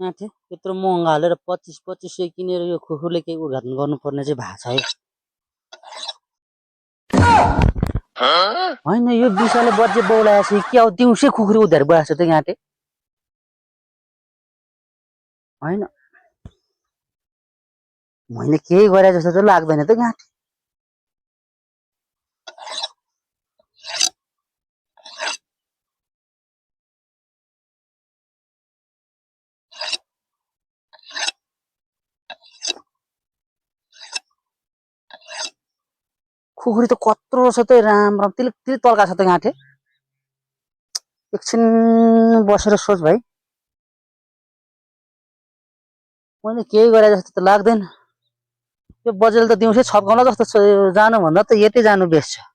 गाँठे यत्रो महँगा हालेर 2500 किनेर यो खुकुरले केही उद्घाटन गर्नुपर्ने चाहिँ भएको छ है होइन यो विषयले बजे बौलाएपछि के अब दिउँसै खुकुरी उधार बढाएको छ त गाँठे होइन मैले केही गरे जस्तो चाहिँ लाग्दैन त गाँठे खुकुरी त कत्रो छ त राम राम तिल तिल तल्का छ त गाँठे एकछिन बसेर सोच भाइ मैले केही गरे जस्तो त लाग्दैन यो बजेल त दिउँसै छप्काउला जस्तो छ जानुभन्दा त यतै जानु बेस्ट छ